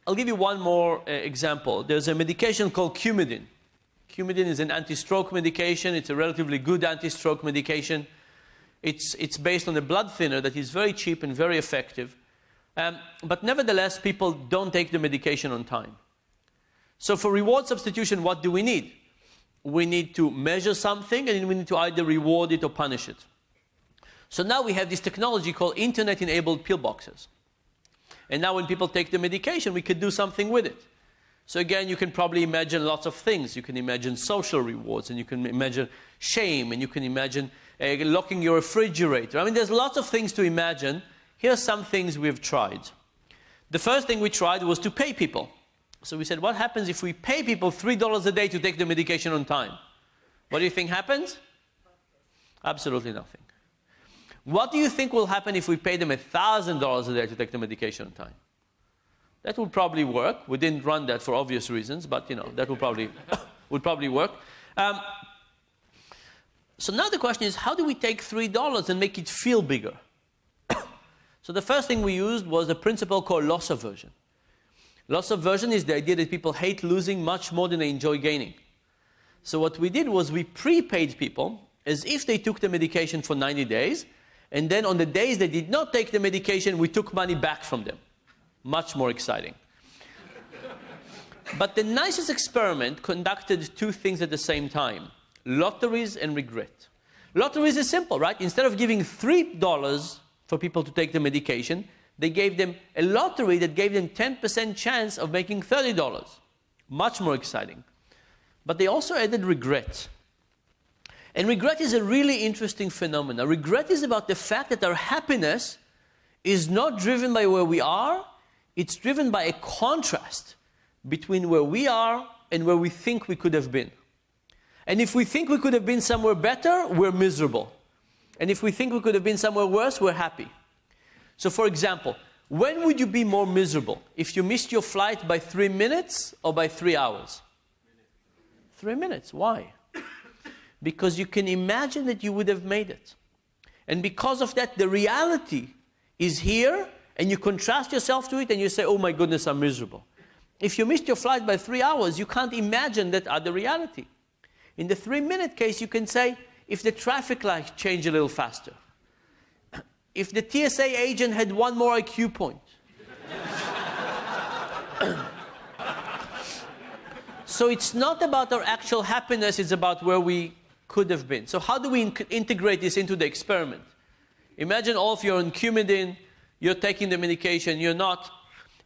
I'll give you one more example. There's a medication called Cumidin. Cumidin is an anti-stroke medication. It's a relatively good anti-stroke medication. It's based on a blood thinner that is very cheap and very effective. But nevertheless, people don't take the medication on time. So for reward substitution, what do we need? We need to measure something, and we need to either reward it or punish it. So now we have this technology called internet-enabled pillboxes. And now when people take the medication, we could do something with it. So again, you can probably imagine lots of things. You can imagine social rewards, and you can imagine shame, and you can imagine locking your refrigerator. I mean, there's lots of things to imagine. Here are some things we've tried. The first thing we tried was to pay people. So we said, what happens if we pay people $3 a day to take the medication on time? What do you think happens? Absolutely nothing. What do you think will happen if we pay them $1,000 a day to take the medication on time? That would probably work. We didn't run that for obvious reasons, but that would probably work. So now the question is, how do we take $3 and make it feel bigger? So the first thing we used was a principle called loss aversion. Loss aversion is the idea that people hate losing much more than they enjoy gaining. So what we did was we prepaid people as if they took the medication for 90 days, and then on the days they did not take the medication, we took money back from them. Much more exciting. But the nicest experiment conducted two things at the same time: lotteries and regret. Lotteries is simple, right? Instead of giving $3 for people to take the medication, they gave them a lottery that gave them 10% chance of making $30. Much more exciting. But they also added regret. And regret is a really interesting phenomenon. Regret is about the fact that our happiness is not driven by where we are, it's driven by a contrast between where we are and where we think we could have been. And if we think we could have been somewhere better, we're miserable. And if we think we could have been somewhere worse, we're happy. So for example, when would you be more miserable? If you missed your flight by 3 minutes or by 3 hours? 3 minutes. Why? Because you can imagine that you would have made it. And because of that, the reality is here, and you contrast yourself to it, and you say, oh my goodness, I'm miserable. If you missed your flight by 3 hours, you can't imagine that other reality. In the 3-minute case, you can say, if the traffic lights change a little faster, if the TSA agent had one more IQ point. So it's not about our actual happiness, it's about where we could have been. So how do we integrate this into the experiment? Imagine all of you are on Cumidin, you're taking the medication, you're not.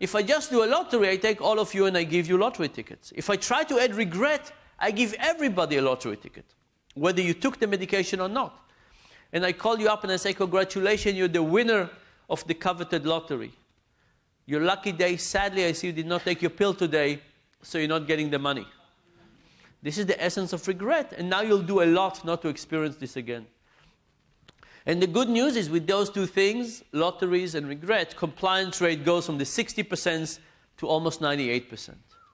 If I just do a lottery, I take all of you and I give you lottery tickets. If I try to add regret, I give everybody a lottery ticket, whether you took the medication or not. And I call you up and I say, congratulations, you're the winner of the coveted lottery. Your lucky day, sadly, I see you did not take your pill today, so you're not getting the money. This is the essence of regret, and now you'll do a lot not to experience this again. And the good news is with those two things, lotteries and regret, compliance rate goes from the 60% to almost 98%.